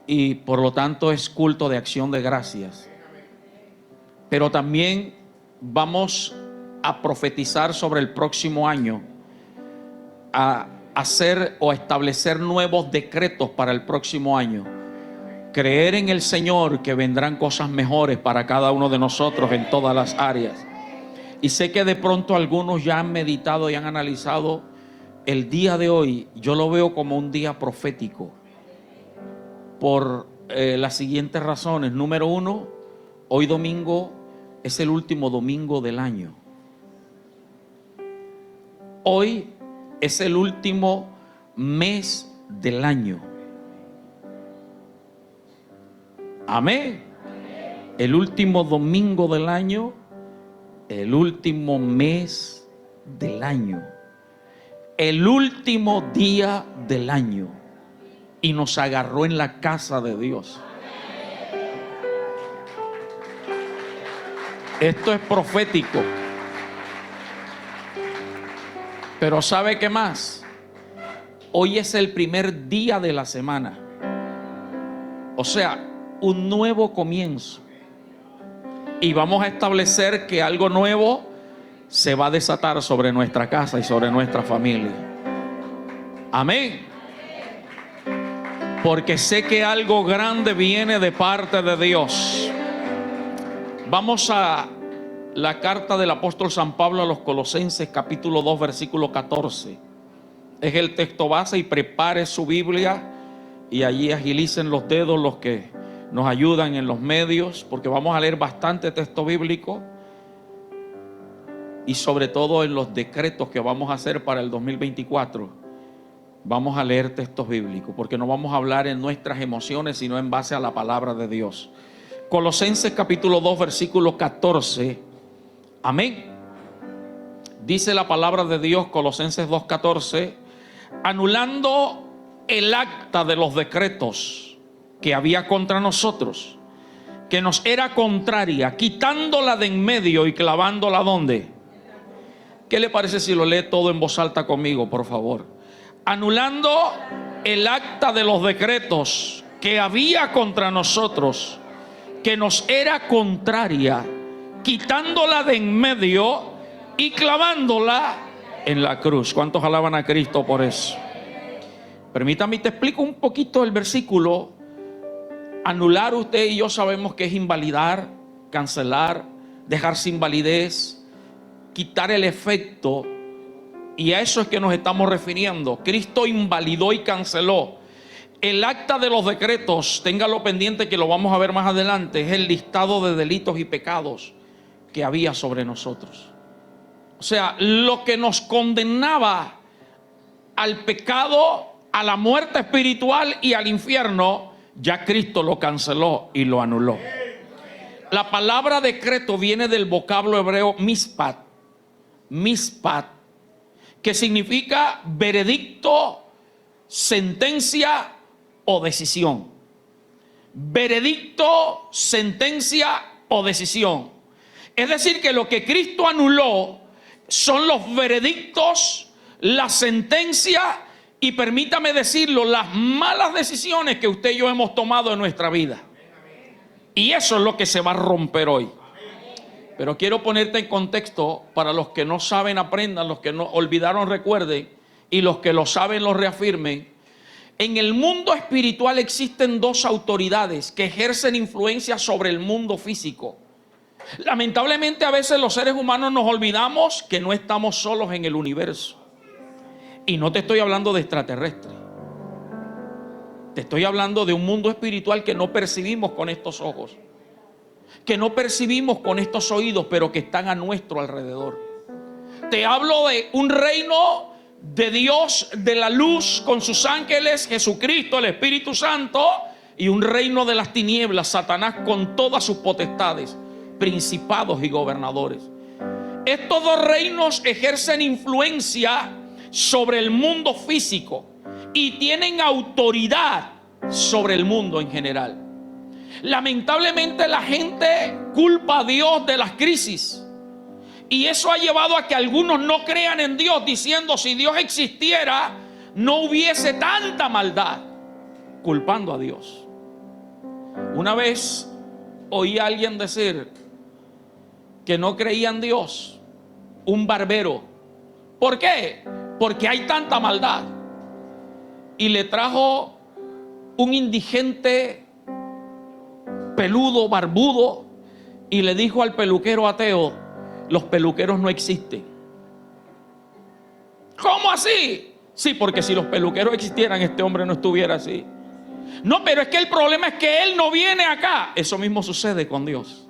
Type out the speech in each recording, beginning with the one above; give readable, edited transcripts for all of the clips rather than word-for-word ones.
y por lo tanto es culto de acción de gracias. Pero también vamos a profetizar sobre el próximo año, a hacer o establecer nuevos decretos para el próximo año. Creer en el Señor que vendrán cosas mejores para cada uno de nosotros en todas las áreas. Y sé que de pronto algunos ya han meditado y han analizado el día de hoy. Yo lo veo como un día profético por las siguientes razones. Número uno, hoy domingo es el último domingo del año. Hoy es el último mes del año. Amén. El último domingo del año, el último mes del año, el último día del año. Y nos agarró en la casa de Dios. Esto es profético. Pero ¿sabe qué más? Hoy es el primer día de la semana. O sea, un nuevo comienzo. Y vamos a establecer que algo nuevo se va a desatar sobre nuestra casa y sobre nuestra familia. Amén. Porque sé que algo grande viene de parte de Dios. Vamos a la carta del apóstol San Pablo a los Colosenses, capítulo 2, versículo 14. Es el texto base, y prepare su Biblia y allí agilicen los dedos los que nos ayudan en los medios, porque vamos a leer bastante texto bíblico y sobre todo en los decretos que vamos a hacer para el 2024. Vamos a leer textos bíblicos, porque no vamos a hablar en nuestras emociones, sino en base a la palabra de Dios. Colosenses capítulo 2, versículo 14. Amén. Dice la palabra de Dios, Colosenses 2:14, anulando el acta de los decretos que había contra nosotros, que nos era contraria, quitándola de en medio y clavándola ¿dónde? ¿Qué le parece si lo lee todo en voz alta conmigo, por favor? Anulando el acta de los decretos que había contra nosotros, que nos era contraria, quitándola de en medio y clavándola en la cruz. ¿Cuántos alaban a Cristo por eso? Permítame, te explico un poquito el versículo. Anular, usted y yo sabemos que es invalidar, cancelar, dejar sin validez, quitar el efecto. Y a eso es que nos estamos refiriendo. Cristo invalidó y canceló. El acta de los decretos, téngalo pendiente que lo vamos a ver más adelante, es el listado de delitos y pecados que había sobre nosotros. O sea, lo que nos condenaba al pecado, a la muerte espiritual y al infierno, ya Cristo lo canceló y lo anuló. La palabra decreto viene del vocablo hebreo mispat, que significa veredicto, sentencia o decisión. Veredicto, sentencia o decisión. Es decir, que lo que Cristo anuló son los veredictos, la sentencia y, permítame decirlo, las malas decisiones que usted y yo hemos tomado en nuestra vida. Y eso es lo que se va a romper hoy. Pero quiero ponerte en contexto para los que no saben aprendan, los que no olvidaron recuerden y los que lo saben lo reafirmen. En el mundo espiritual existen dos autoridades que ejercen influencia sobre el mundo físico. Lamentablemente a veces los seres humanos nos olvidamos que no estamos solos en el universo. Y no te estoy hablando de extraterrestres. Te estoy hablando de un mundo espiritual que no percibimos con estos ojos, que no percibimos con estos oídos, pero que están a nuestro alrededor. Te hablo de un reino de Dios, de la luz, con sus ángeles, Jesucristo, el Espíritu Santo, y un reino de las tinieblas, Satanás, con todas sus potestades, principados y gobernadores. Estos dos reinos ejercen influencia sobre el mundo físico y tienen autoridad sobre el mundo en general. Lamentablemente la gente culpa a Dios de las crisis, y eso ha llevado a que algunos no crean en Dios, diciendo: si Dios existiera no hubiese tanta maldad, culpando a Dios. Una vez oí a alguien decir que no creía en Dios, un barbero. ¿Por qué? Porque hay tanta maldad. Y le trajo un indigente peludo, barbudo, y le dijo al peluquero ateo: los peluqueros no existen. ¿Cómo así? Sí, porque si los peluqueros existieran, este hombre no estuviera así. No, pero es que el problema es que él no viene acá. Eso mismo sucede con Dios.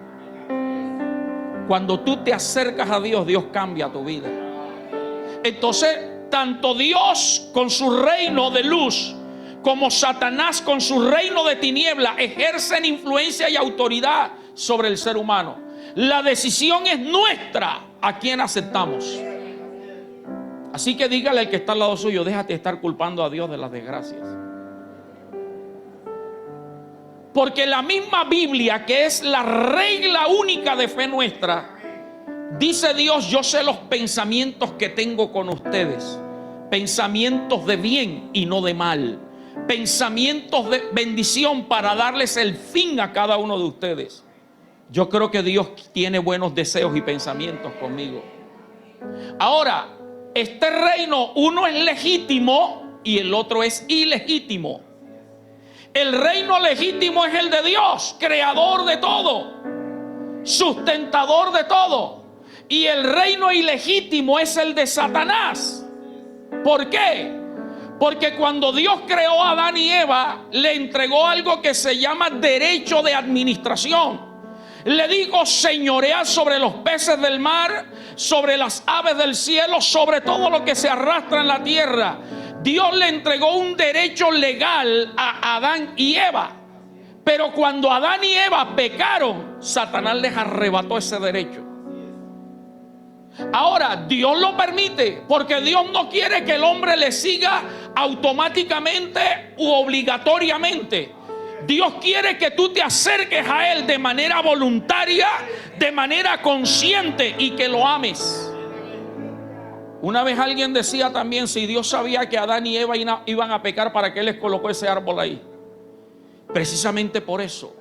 Cuando tú te acercas a Dios, Dios cambia tu vida. Entonces, tanto Dios con su reino de luz como Satanás con su reino de tiniebla ejercen influencia y autoridad sobre el ser humano. La decisión es nuestra a quién aceptamos. Así que dígale al que está al lado suyo: déjate estar culpando a Dios de las desgracias. Porque la misma Biblia, que es la regla única de fe nuestra, dice Dios: yo sé los pensamientos que tengo con ustedes, pensamientos de bien y no de mal, pensamientos de bendición para darles el fin a cada uno de ustedes. Yo creo que Dios tiene buenos deseos y pensamientos conmigo. Ahora, este reino, uno es legítimo y el otro es ilegítimo. El reino legítimo es el de Dios, creador de todo, sustentador de todo. Y el reino ilegítimo es el de Satanás. ¿Por qué? Porque cuando Dios creó a Adán y Eva, le entregó algo que se llama derecho de administración. Le dijo: señoread sobre los peces del mar, sobre las aves del cielo, sobre todo lo que se arrastra en la tierra. Dios le entregó un derecho legal a Adán y Eva. Pero cuando Adán y Eva pecaron, Satanás les arrebató ese derecho. Ahora, Dios lo permite porque Dios no quiere que el hombre le siga automáticamente u obligatoriamente. Dios quiere que tú te acerques a Él de manera voluntaria, de manera consciente, y que lo ames. Una vez alguien decía también: si Dios sabía que Adán y Eva iban a pecar, ¿para qué les colocó ese árbol ahí? Precisamente por eso.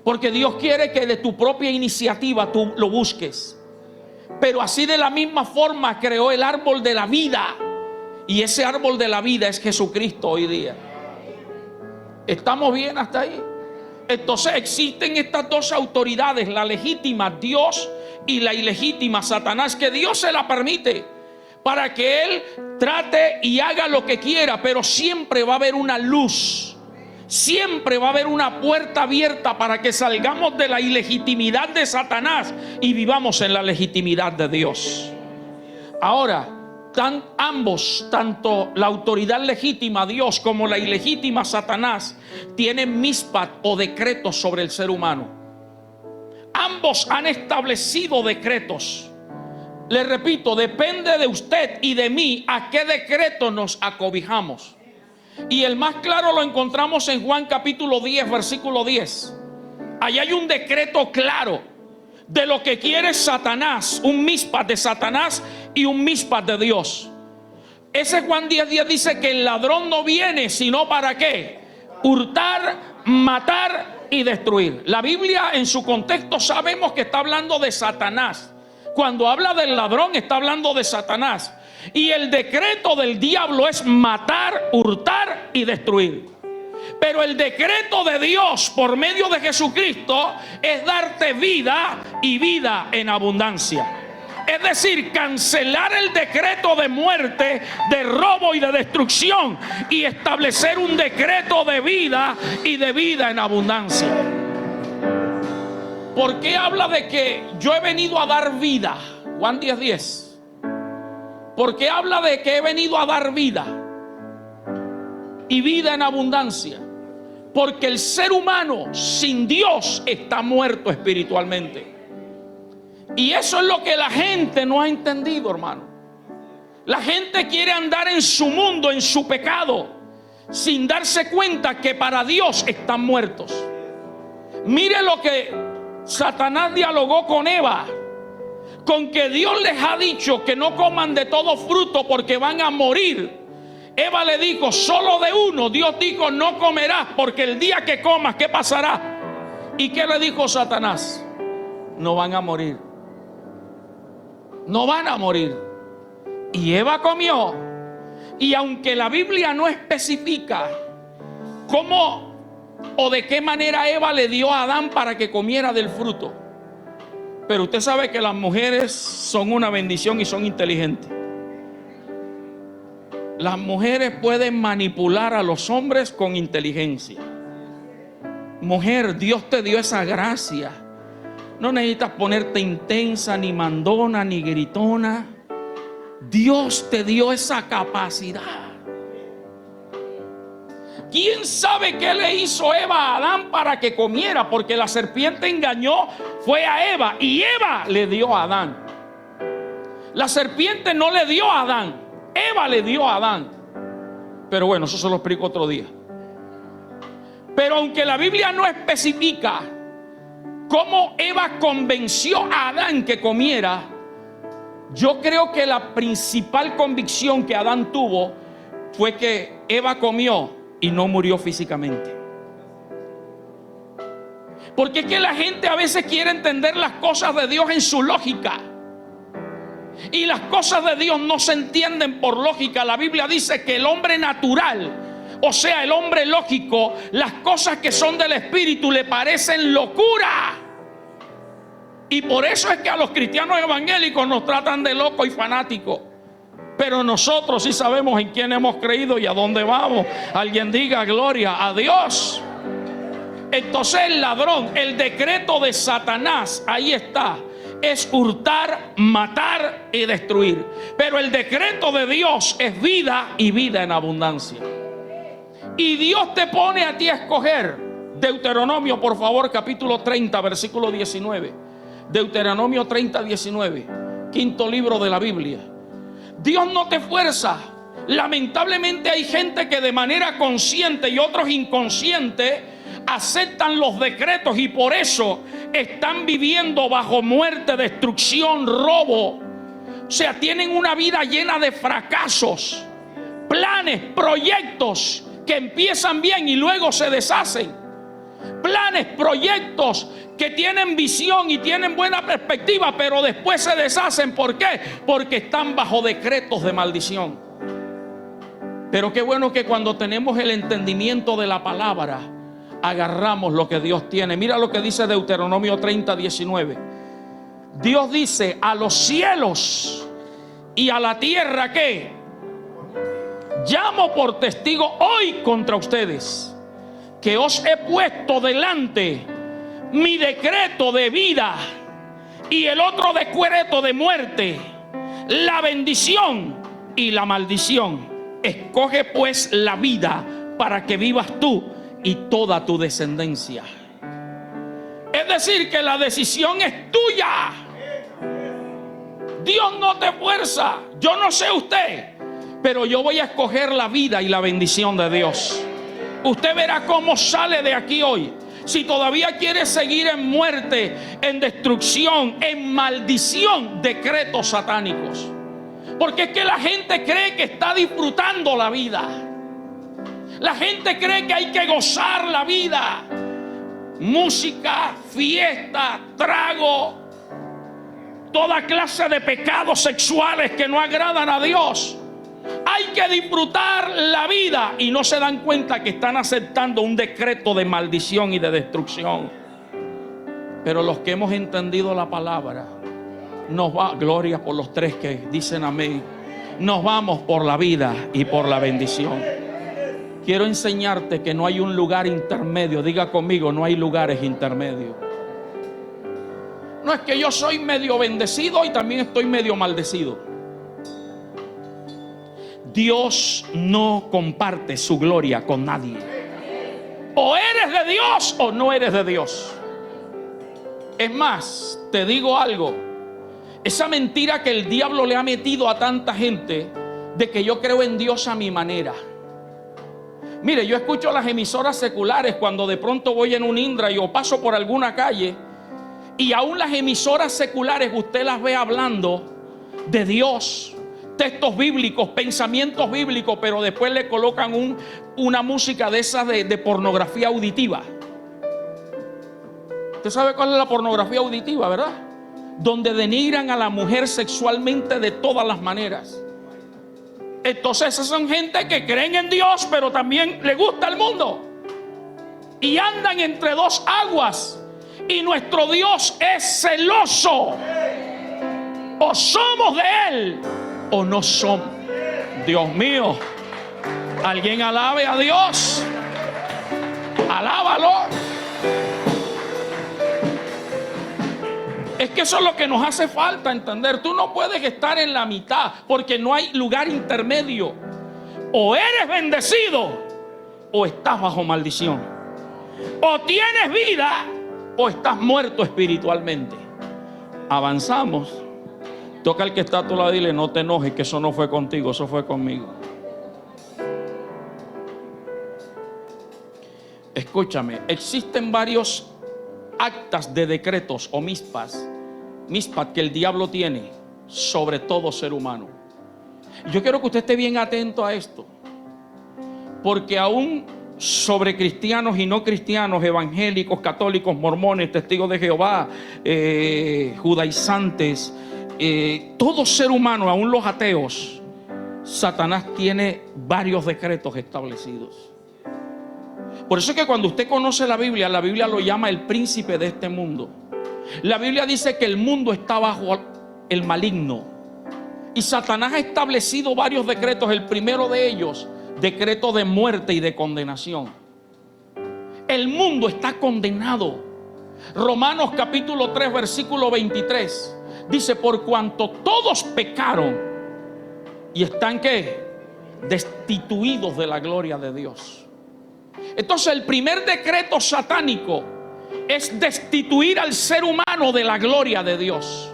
Porque Dios quiere que de tu propia iniciativa tú lo busques. Pero así, de la misma forma, creó el árbol de la vida. Y ese árbol de la vida es Jesucristo hoy día. ¿Estamos bien hasta ahí? Entonces existen estas dos autoridades: la legítima, Dios, y la ilegítima, Satanás, que Dios se la permite para que Él trate y haga lo que quiera. Pero siempre va a haber una luz, siempre va a haber una puerta abierta para que salgamos de la ilegitimidad de Satanás y vivamos en la legitimidad de Dios. Ahora, ambos, tanto la autoridad legítima, Dios, como la ilegítima, Satanás, tienen mispat o decretos sobre el ser humano. Ambos han establecido decretos. Les repito, depende de usted y de mí a qué decreto nos acobijamos. Y el más claro lo encontramos en Juan capítulo 10, versículo 10. Allí hay un decreto claro de lo que quiere Satanás, un mispat de Satanás y un mispat de Dios. Ese Juan 10:10 dice que el ladrón no viene sino para ¿qué? Hurtar, matar y destruir. La Biblia, en su contexto, sabemos que está hablando de Satanás. Cuando habla del ladrón, está hablando de Satanás. Y el decreto del diablo es matar, hurtar y destruir. Pero el decreto de Dios por medio de Jesucristo es darte vida y vida en abundancia. Es decir, cancelar el decreto de muerte, de robo y de destrucción, y establecer un decreto de vida y de vida en abundancia. ¿Por qué habla de que yo he venido a dar vida? Juan 10:10. ¿Por qué habla de que he venido a dar vida y vida en abundancia? Porque el ser humano sin Dios está muerto espiritualmente. Y eso es lo que la gente no ha entendido, hermano. La gente quiere andar en su mundo, en su pecado, sin darse cuenta que para Dios están muertos. Mire lo que Satanás dialogó con Eva, con que Dios les ha dicho que no coman de todo fruto porque van a morir. Eva le dijo: solo de uno. Dios dijo: no comerás, porque el día que comas, ¿qué pasará? ¿Y qué le dijo Satanás? No van a morir. No van a morir. Y Eva comió. Y aunque la Biblia no especifica cómo o de qué manera Eva le dio a Adán para que comiera del fruto, pero usted sabe que las mujeres son una bendición y son inteligentes. Las mujeres pueden manipular a los hombres con inteligencia. Mujer, Dios te dio esa gracia. No necesitas ponerte intensa, ni mandona, ni gritona. Dios te dio esa capacidad. ¿Quién sabe qué le hizo Eva a Adán para que comiera? Porque la serpiente engañó, fue a Eva, y Eva le dio a Adán. La serpiente no le dio a Adán, Eva le dio a Adán. Pero bueno, eso se lo explico otro día. Pero aunque la Biblia no especifica cómo Eva convenció a Adán que comiera, yo creo que la principal convicción que Adán tuvo fue que Eva comió y no murió físicamente. Porque es que la gente a veces quiere entender las cosas de Dios en su lógica. Y las cosas de Dios no se entienden por lógica. La Biblia dice que el hombre natural, o sea, el hombre lógico, las cosas que son del espíritu le parecen locura. Y por eso es que a los cristianos evangélicos nos tratan de locos y fanáticos. Pero nosotros sí sabemos en quién hemos creído y a dónde vamos. Alguien diga gloria a Dios. Entonces el ladrón, el decreto de Satanás, ahí está, es hurtar, matar y destruir. Pero el decreto de Dios es vida y vida en abundancia. Y Dios te pone a ti a escoger. Deuteronomio, por favor, capítulo 30, versículo 19. Deuteronomio 30, 19, quinto libro de la Biblia. Dios no te fuerza. Lamentablemente hay gente que de manera consciente y otros inconsciente aceptan los decretos y por eso están viviendo bajo muerte, destrucción, robo. O sea, tienen una vida llena de fracasos, planes, proyectos que empiezan bien y luego se deshacen. Planes, proyectos que tienen visión y tienen buena perspectiva, pero después se deshacen. ¿Por qué? Porque están bajo decretos de maldición. Pero qué bueno que cuando tenemos el entendimiento de la palabra, agarramos lo que Dios tiene. Mira lo que dice Deuteronomio 30, 19. Dios dice: a los cielos y a la tierra, ¿qué? Llamo por testigo hoy contra ustedes que os he puesto delante mi decreto de vida y el otro decreto de muerte, la bendición y la maldición. Escoge pues la vida para que vivas tú y toda tu descendencia. Es decir, que la decisión es tuya. Dios no te fuerza. Yo no sé usted, pero yo voy a escoger la vida y la bendición de Dios. Usted verá cómo sale de aquí hoy. Si todavía quiere seguir en muerte, en destrucción, en maldición, decretos satánicos. Porque es que la gente cree que está disfrutando la vida. La gente cree que hay que gozar la vida. Música, fiesta, trago, toda clase de pecados sexuales que no agradan a Dios. Hay que disfrutar la vida y no se dan cuenta que están aceptando un decreto de maldición y de destrucción. Pero los que hemos entendido la palabra, nos va, gloria por los tres que dicen amén, nos vamos por la vida y por la bendición. Quiero enseñarte que no hay un lugar intermedio. Diga conmigo: no hay lugares intermedios. No es que yo soy medio bendecido y también estoy medio maldecido. Dios no comparte su gloria con nadie. O eres de Dios o no eres de Dios. Es más, te digo algo. Esa mentira que el diablo le ha metido a tanta gente de que yo creo en Dios a mi manera. Mire, yo escucho las emisoras seculares cuando de pronto voy en un Indra y o paso por alguna calle, y aún las emisoras seculares usted las ve hablando de Dios, textos bíblicos, pensamientos bíblicos, pero después le colocan una música de esas de pornografía auditiva. Usted sabe cuál es la pornografía auditiva, ¿verdad? Donde denigran a la mujer sexualmente de todas las maneras. Entonces esas son gente que creen en Dios, pero también le gusta el mundo. Y andan entre dos aguas. Y nuestro Dios es celoso. O somos de Él o no somos. Dios mío, alguien alabe a Dios. Alábalo. Es que eso es lo que nos hace falta entender. Tú no puedes estar en la mitad, porque no hay lugar intermedio. O eres bendecido o estás bajo maldición. O tienes vida o estás muerto espiritualmente. Avanzamos. Toca al que está a tu lado y dile: no te enojes, que eso no fue contigo, eso fue conmigo. Escúchame, existen varios actas de decretos o mispat que el diablo tiene sobre todo ser humano. Yo quiero que usted esté bien atento a esto, porque aún sobre cristianos y no cristianos, evangélicos, católicos, mormones, testigos de Jehová, judaizantes, todo ser humano, aún los ateos, Satanás tiene varios decretos establecidos. Por eso es que cuando usted conoce la Biblia lo llama el príncipe de este mundo. La Biblia dice que el mundo está bajo el maligno. Y Satanás ha establecido varios decretos. El primero de ellos, decreto de muerte y de condenación. El mundo está condenado. Romanos capítulo 3, versículo 23. Dice: por cuanto todos pecaron y están ¿qué? Destituidos de la gloria de Dios. Entonces el primer decreto satánico es destituir al ser humano de la gloria de Dios.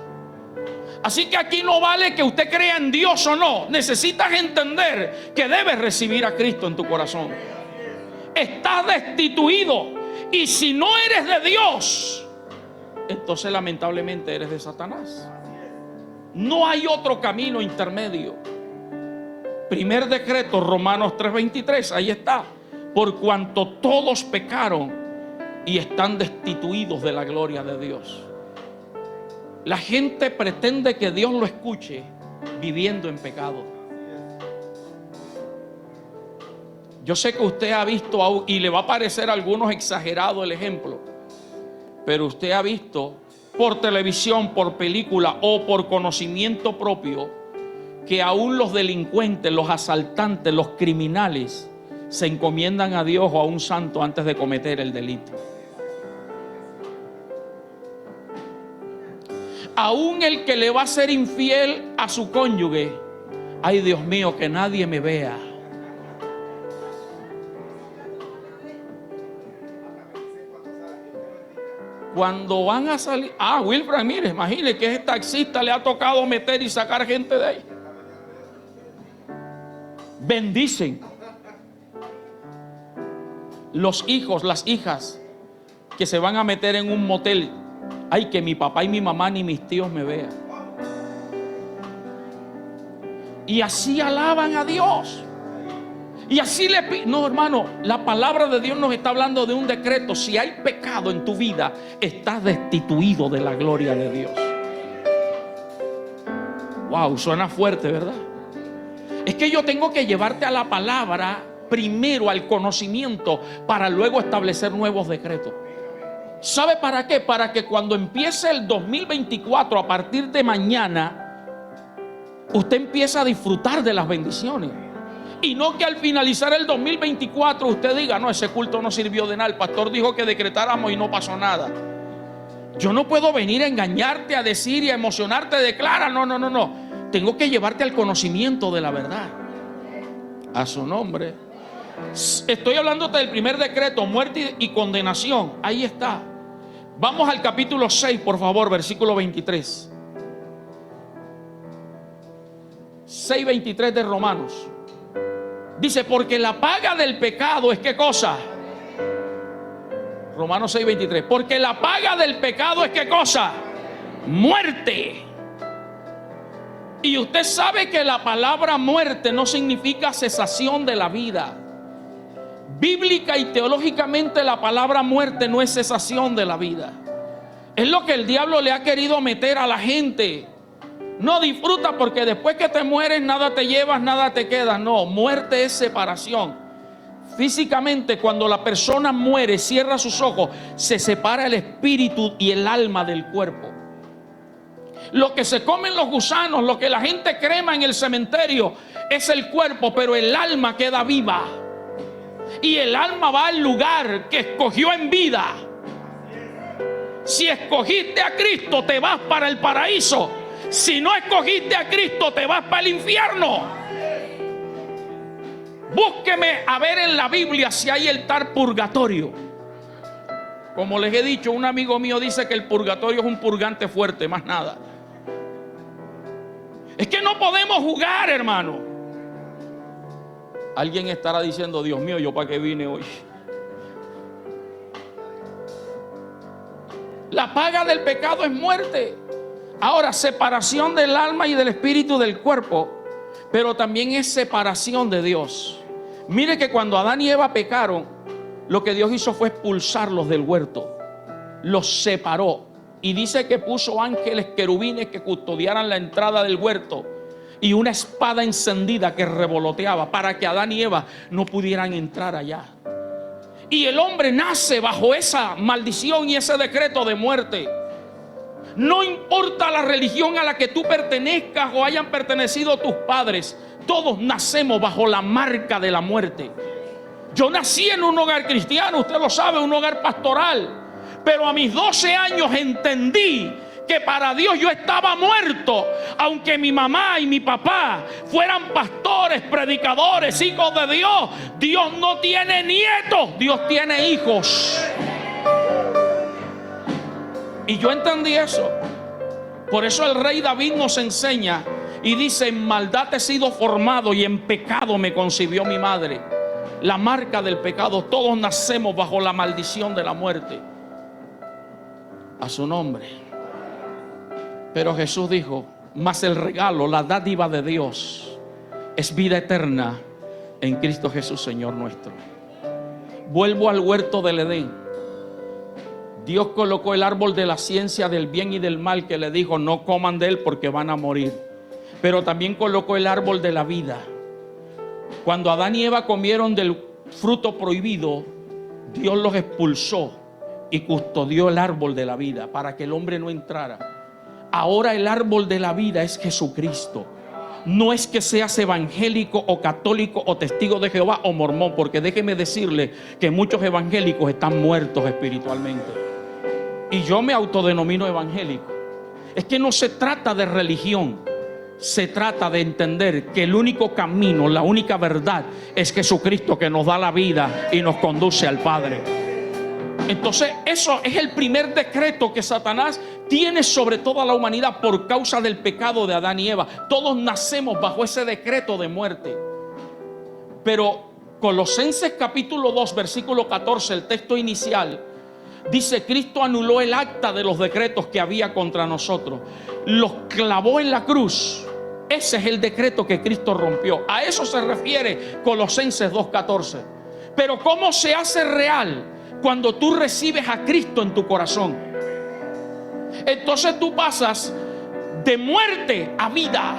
Así que aquí no vale que usted crea en Dios o no. Necesitas entender que debes recibir a Cristo en tu corazón. Estás destituido. Y si no eres de Dios, entonces lamentablemente eres de Satanás. No hay otro camino intermedio. Primer decreto, Romanos 3:23, ahí está. Por cuanto todos pecaron y están destituidos de la gloria de Dios. La gente pretende que Dios lo escuche viviendo en pecado. Yo sé que usted ha visto, y le va a parecer a algunos exagerado el ejemplo, pero usted ha visto por televisión, por película o por conocimiento propio, que aún los delincuentes, los asaltantes, los criminales se encomiendan a Dios o a un santo antes de cometer el delito. Aún el que le va a ser infiel a su cónyuge: ay, Dios mío, que nadie me vea. Cuando van a salir, Wilfred, mire, imagine que ese taxista le ha tocado meter y sacar gente de ahí. Bendicen. Los hijos, las hijas que se van a meter en un motel: ay, que mi papá y mi mamá ni mis tíos me vean. Y así alaban a Dios. Y así le piden. No, hermano, la palabra de Dios nos está hablando de un decreto. Si hay pecado en tu vida, estás destituido de la gloria de Dios. Wow, suena fuerte, ¿verdad? Es que yo tengo que llevarte a la palabra primero, al conocimiento, para luego establecer nuevos decretos. ¿Sabe para qué? Para que cuando empiece el 2024, a partir de mañana, usted empiece a disfrutar de las bendiciones. Y no que al finalizar el 2024 usted diga: no, ese culto no sirvió de nada, el pastor dijo que decretáramos y no pasó nada. Yo no puedo venir a engañarte, a decir y a emocionarte, declara. No. Tengo que llevarte al conocimiento de la verdad. A su nombre. Estoy hablándote del primer decreto, muerte y condenación. Ahí está. Vamos al capítulo 6, por favor, versículo 23. 6:23 de Romanos. Dice: porque la paga del pecado es ¿qué cosa? Romanos 6:23. Porque la paga del pecado es ¿qué cosa? Muerte. Y usted sabe que la palabra muerte no significa cesación de la vida. Bíblica y teológicamente la palabra muerte no es cesación de la vida. Es lo que el diablo le ha querido meter a la gente. No disfruta porque después que te mueres nada te llevas, nada te queda. No, muerte es separación. Físicamente, cuando la persona muere, cierra sus ojos, se separa el espíritu y el alma del cuerpo. Lo que se comen los gusanos, lo que la gente crema en el cementerio, es el cuerpo, pero el alma queda viva. Y el alma va al lugar que escogió en vida. Si escogiste a Cristo, te vas para el paraíso. Si no escogiste a Cristo, te vas para el infierno. Búsqueme a ver en la Biblia si hay el tal purgatorio. Como les he dicho, un amigo mío dice que el purgatorio es un purgante fuerte, más nada. Es que no podemos jugar, hermano. Alguien estará diciendo: Dios mío, ¿yo para qué vine hoy? La paga del pecado es muerte. Ahora, separación del alma y del espíritu del cuerpo, pero también es separación de Dios. Mire que cuando Adán y Eva pecaron, lo que Dios hizo fue expulsarlos del huerto. Los separó. Y dice que puso ángeles querubines que custodiaran la entrada del huerto y una espada encendida que revoloteaba para que Adán y Eva no pudieran entrar allá. Y el hombre nace bajo esa maldición y ese decreto de muerte. No importa la religión a la que tú pertenezcas o hayan pertenecido tus padres, todos nacemos bajo la marca de la muerte. Yo nací en un hogar cristiano, usted lo sabe, un hogar pastoral. Pero a mis 12 años entendí que para Dios yo estaba muerto. Aunque mi mamá y mi papá fueran pastores, predicadores, hijos de Dios, Dios no tiene nietos, Dios tiene hijos. Y yo entendí eso. Por eso el rey David nos enseña y dice: en maldad he sido formado y en pecado me concibió mi madre. La marca del pecado, todos nacemos bajo la maldición de la muerte. A su nombre. Pero Jesús dijo: mas el regalo, la dádiva de Dios es vida eterna en Cristo Jesús, Señor nuestro. Vuelvo al huerto del Edén. Dios colocó el árbol de la ciencia del bien y del mal, que le dijo: no coman de él porque van a morir. Pero también colocó el árbol de la vida. Cuando Adán y Eva comieron del fruto prohibido, Dios los expulsó y custodió el árbol de la vida para que el hombre no entrara. Ahora el árbol de la vida es Jesucristo. No es que seas evangélico o católico o testigo de Jehová o mormón, porque déjeme decirle que muchos evangélicos están muertos espiritualmente. Y yo me autodenomino evangélico. Es que no se trata de religión, se trata de entender que el único camino, la única verdad es Jesucristo, que nos da la vida y nos conduce al Padre. Entonces eso es el primer decreto que Satanás tiene sobre toda la humanidad por causa del pecado de Adán y Eva. Todos nacemos bajo ese decreto de muerte. Pero Colosenses capítulo 2 versículo 14, el texto inicial, dice: Cristo anuló el acta de los decretos que había contra nosotros, los clavó en la cruz. Ese es el decreto que Cristo rompió. A eso se refiere Colosenses 2:14. Pero ¿cómo se hace real? Cuando tú recibes a Cristo en tu corazón. Entonces tú pasas de muerte a vida.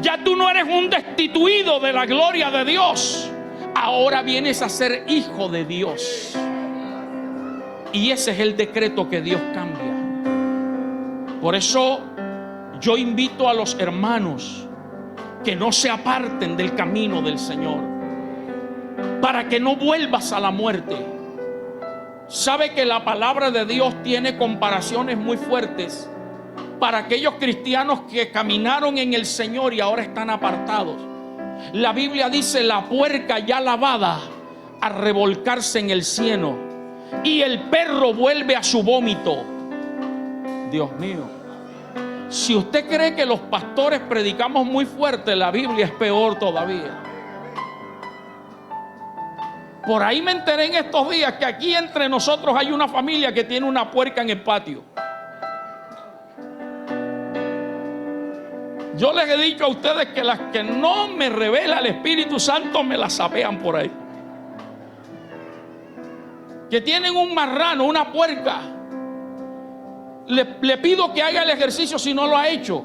Ya tú no eres un destituido de la gloria de Dios. Ahora vienes a ser hijo de Dios. Y ese es el decreto que Dios cambia. Por eso yo invito a los hermanos que no se aparten del camino del Señor, para que no vuelvas a la muerte. Sabe que la palabra de Dios tiene comparaciones muy fuertes para aquellos cristianos que caminaron en el Señor y ahora están apartados. La Biblia dice: la puerca ya lavada a revolcarse en el cieno, y el perro vuelve a su vómito. Dios mío, si usted cree que los pastores predicamos muy fuerte, la Biblia es peor todavía. Por ahí me enteré en estos días que aquí entre nosotros hay una familia que tiene una puerca en el patio. Yo les he dicho a ustedes que las que no me revela el Espíritu Santo me las sapean por ahí. Que tienen un marrano, una puerca. Le pido que haga el ejercicio si no lo ha hecho.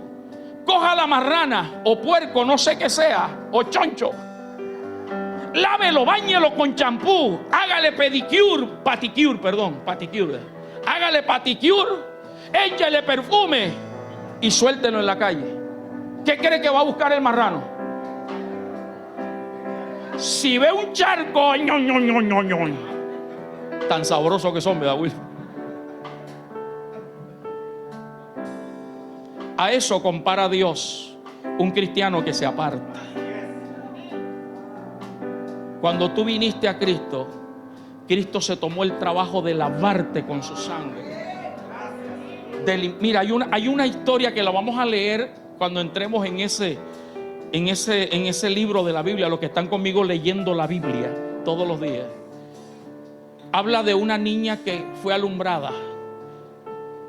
Coja la marrana o puerco, no sé qué sea, o choncho. Lávelo, báñelo con champú. Hágale paticure. Hágale paticure, échale perfume y suéltelo en la calle. ¿Qué cree que va a buscar el marrano? Si ve un charco, tan sabroso que son, ¿verdad, Will? A eso compara Dios un cristiano que se aparta. Cuando tú viniste a Cristo, Cristo se tomó el trabajo de lavarte con su sangre. Mira, hay una historia que la vamos a leer cuando entremos en ese libro de la Biblia. Los que están conmigo leyendo la Biblia todos los días. Habla de una niña que fue alumbrada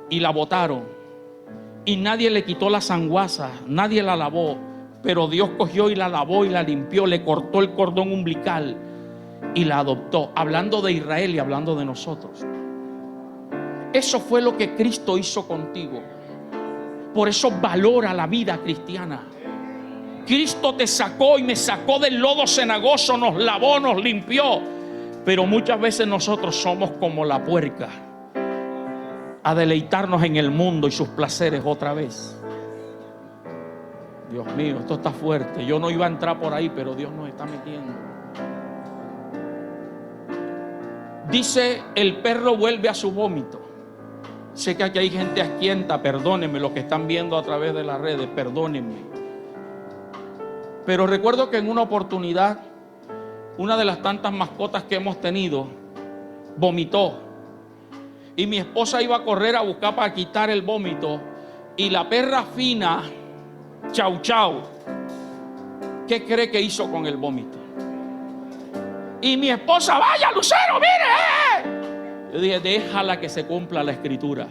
y la botaron. Y nadie le quitó la sanguaza, nadie la lavó. Pero Dios cogió y la lavó y la limpió, le cortó el cordón umbilical y la adoptó. Hablando de Israel y hablando de nosotros. Eso fue lo que Cristo hizo contigo. Por eso valora la vida cristiana. Cristo te sacó y me sacó del lodo cenagoso, nos lavó, nos limpió. Pero muchas veces nosotros somos como la puerca, a deleitarnos en el mundo y sus placeres otra vez. Dios mío, esto está fuerte. Yo no iba a entrar por ahí, pero Dios nos está metiendo. Dice, el perro vuelve a su vómito. Sé que aquí hay gente asquienta, perdónenme los que están viendo a través de las redes, perdónenme. Pero recuerdo que en una oportunidad, una de las tantas mascotas que hemos tenido, vomitó. Y mi esposa iba a correr a buscar para quitar el vómito. Y la perra fina, Chau Chau, ¿qué cree que hizo con el vómito? Y mi esposa, vaya Lucero, mire. Yo dije, déjala que se cumpla la escritura.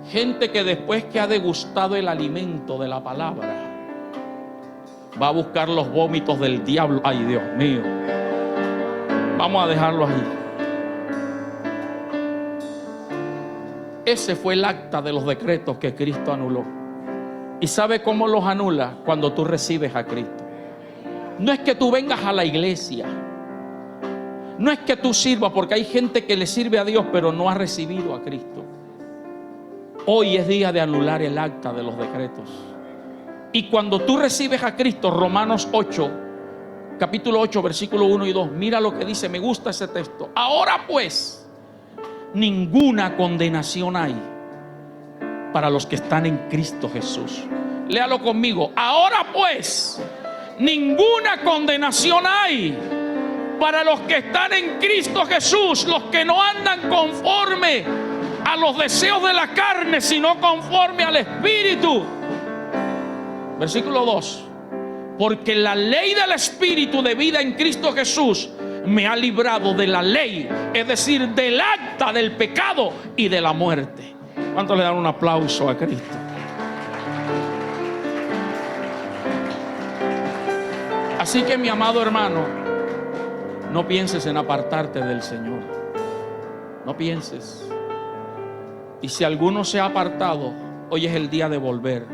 Gente que después que ha degustado el alimento de la palabra, va a buscar los vómitos del diablo. Ay, Dios mío. Vamos a dejarlo ahí. Ese fue el acta de los decretos que Cristo anuló. ¿Y sabe cómo los anula? Cuando tú recibes a Cristo. No es que tú vengas a la iglesia. No es que tú sirvas, porque hay gente que le sirve a Dios pero no ha recibido a Cristo. Hoy es día de anular el acta de los decretos. Y cuando tú recibes a Cristo, Romanos 8, capítulo 8, versículo 1 y 2, mira lo que dice, me gusta ese texto. Ahora pues, ninguna condenación hay para los que están en Cristo Jesús. Léalo conmigo. Ahora pues, ninguna condenación hay para los que están en Cristo Jesús, los que no andan conforme a los deseos de la carne, sino conforme al Espíritu. Versículo 2. Porque la ley del Espíritu de vida en Cristo Jesús me ha librado de la ley, es decir, del acta del pecado y de la muerte. ¿Cuántos le dan un aplauso a Cristo? Así que, mi amado hermano, no pienses en apartarte del Señor. No pienses. Y si alguno se ha apartado, hoy es el día de volver.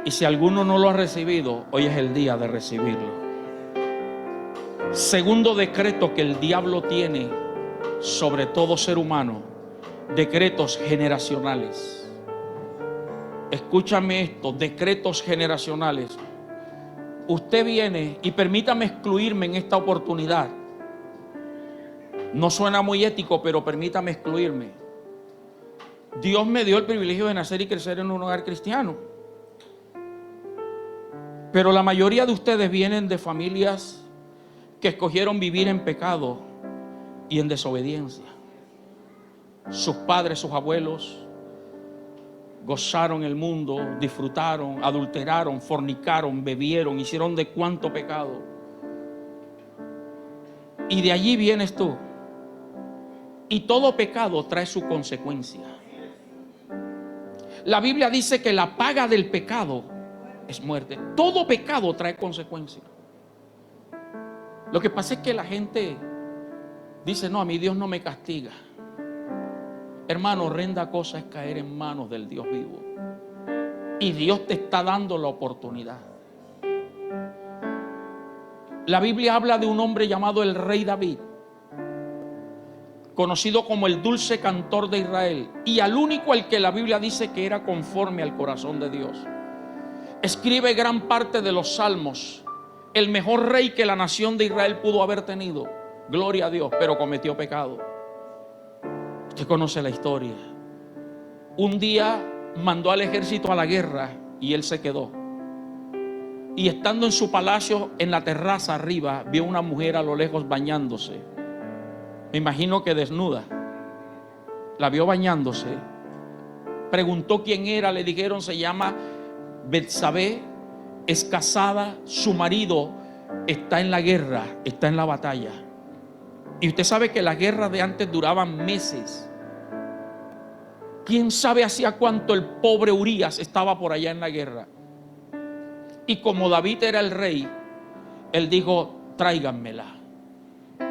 Y si alguno no lo ha recibido, hoy es el día de recibirlo. Segundo decreto que el diablo tiene sobre todo ser humano: decretos generacionales. Escúchame esto, decretos generacionales. Usted viene, y permítame excluirme en esta oportunidad. No suena muy ético, pero permítame excluirme. Dios me dio el privilegio de nacer y crecer en un hogar cristiano. Pero la mayoría de ustedes vienen de familias que escogieron vivir en pecado y en desobediencia. Sus padres, sus abuelos gozaron el mundo, disfrutaron, adulteraron, fornicaron, bebieron, hicieron de cuánto pecado. Y de allí vienes tú. Y todo pecado trae su consecuencia. La Biblia dice que la paga del pecado es muerte. Todo pecado trae consecuencias. Lo que pasa es que la gente Dice, no, a mí Dios no me castiga. Hermano, horrenda cosa es caer en manos del Dios vivo. Y Dios te está dando la oportunidad. La Biblia habla de un hombre llamado el rey David, conocido como el dulce cantor de Israel, y al único al que la Biblia dice que era conforme al corazón de Dios. Escribe gran parte de los salmos. El mejor rey que la nación de Israel pudo haber tenido. Gloria a Dios, pero cometió pecado. Usted conoce la historia. Un día mandó al ejército a la guerra y él se quedó. Y estando en su palacio, en la terraza arriba, vio una mujer a lo lejos bañándose. Me imagino que desnuda. La vio bañándose. Preguntó quién era. Le dijeron, se llama Betsabé, es casada, su marido está en la guerra, está en la batalla. Y usted sabe que las guerras de antes duraban meses. ¿Quién sabe hacía cuánto el pobre Urías estaba por allá en la guerra? Y como David era el rey, él dijo, tráiganmela.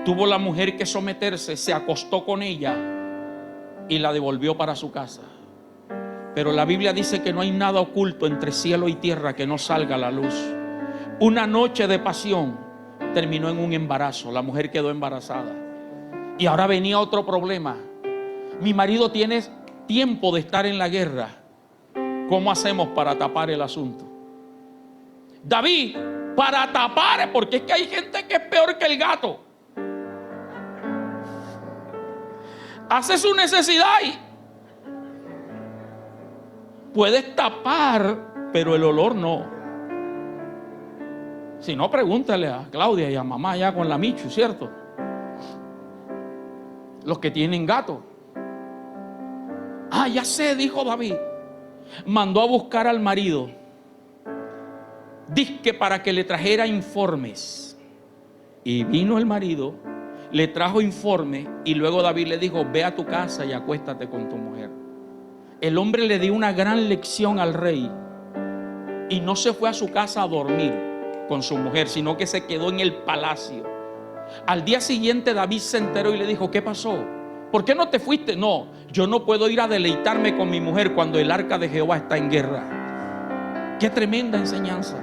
Tuvo la mujer que someterse, se acostó con ella y la devolvió para su casa. Pero la Biblia dice que no hay nada oculto entre cielo y tierra que no salga a la luz. Una noche de pasión terminó en un embarazo. La mujer quedó embarazada. Y ahora venía otro problema. Mi marido tiene tiempo de estar en la guerra. ¿Cómo hacemos para tapar el asunto? David, para tapar, porque es que hay gente que es peor que el gato. Hace su necesidad y puedes tapar, pero el olor no. Si no, pregúntale a Claudia y a mamá allá con la Michu, ¿cierto? Los que tienen gato. Ah, ya sé, dijo David. Mandó a buscar al marido. Dizque para que le trajera informes. Y vino el marido, le trajo informe y luego David le dijo, ve a tu casa y acuéstate con tu mujer. El hombre le dio una gran lección al rey y no se fue a su casa a dormir con su mujer, sino que se quedó en el palacio. Al día siguiente David se enteró y le dijo, ¿qué pasó? ¿Por qué no te fuiste? No, yo no puedo ir a deleitarme con mi mujer cuando el arca de Jehová está en guerra. Qué tremenda enseñanza.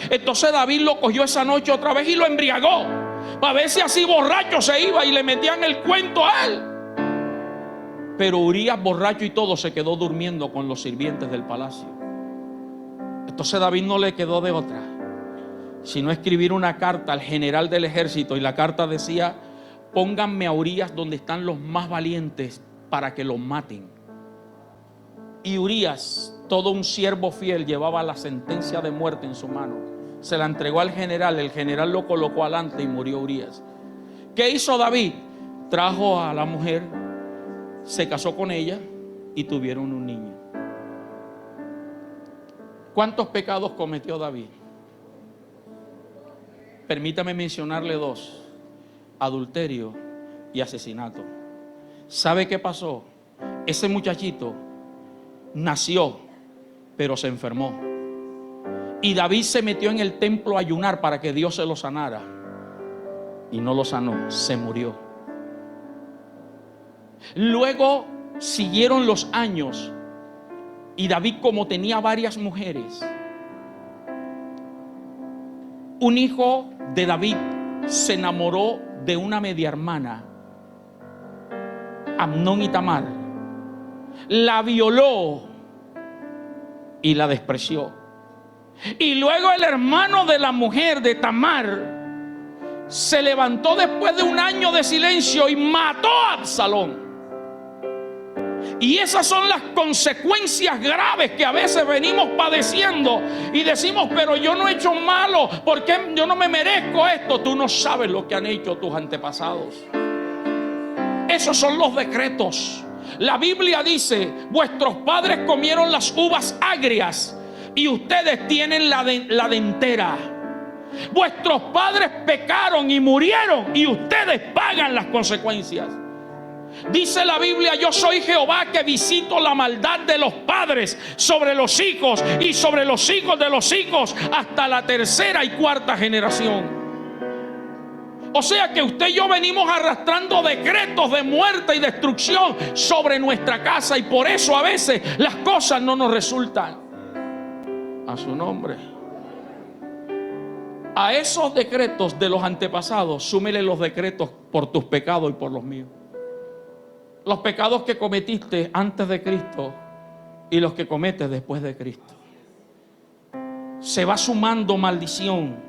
Entonces David lo cogió esa noche otra vez y lo embriagó para ver si así borracho se iba y le metían el cuento a él. Pero Urías, borracho y todo, se quedó durmiendo con los sirvientes del palacio. Entonces David no le quedó de otra sino escribir una carta al general del ejército, y la carta decía, pónganme a Urías donde están los más valientes para que los maten. Y Urías, todo un siervo fiel, llevaba la sentencia de muerte en su mano. Se la entregó al general, el general lo colocó adelante y murió Urías. ¿Qué hizo David? Trajo a la mujer, se casó con ella y tuvieron un niño. ¿Cuántos pecados cometió David? Permítame mencionarle dos: adulterio y asesinato. ¿Sabe qué pasó? Ese muchachito nació, pero se enfermó. Y David se metió en el templo a ayunar para que Dios se lo sanara. Y no lo sanó, se murió. Luego siguieron los años. Y David, como tenía varias mujeres, un hijo de David se enamoró de una media hermana, Amnón y Tamar. La violó y la despreció. Y luego el hermano de la mujer de Tamar se levantó después de un año de silencio y mató a Absalón. Y esas son las consecuencias graves que a veces venimos padeciendo y decimos, pero yo no he hecho malo, ¿por qué yo no me merezco esto? Tú no sabes lo que han hecho tus antepasados. Esos son los decretos. La Biblia dice, vuestros padres comieron las uvas agrias y ustedes tienen la dentera. Vuestros padres pecaron y murieron y ustedes pagan las consecuencias. Dice la Biblia, yo soy Jehová que visito la maldad de los padres sobre los hijos y sobre los hijos de los hijos hasta la tercera y cuarta generación. O sea que usted y yo venimos arrastrando decretos de muerte y destrucción sobre nuestra casa, y por eso a veces las cosas no nos resultan. A su nombre. A esos decretos de los antepasados, súmele los decretos por tus pecados y por los míos. Los pecados que cometiste antes de Cristo y los que cometes después de Cristo. Se va sumando maldición.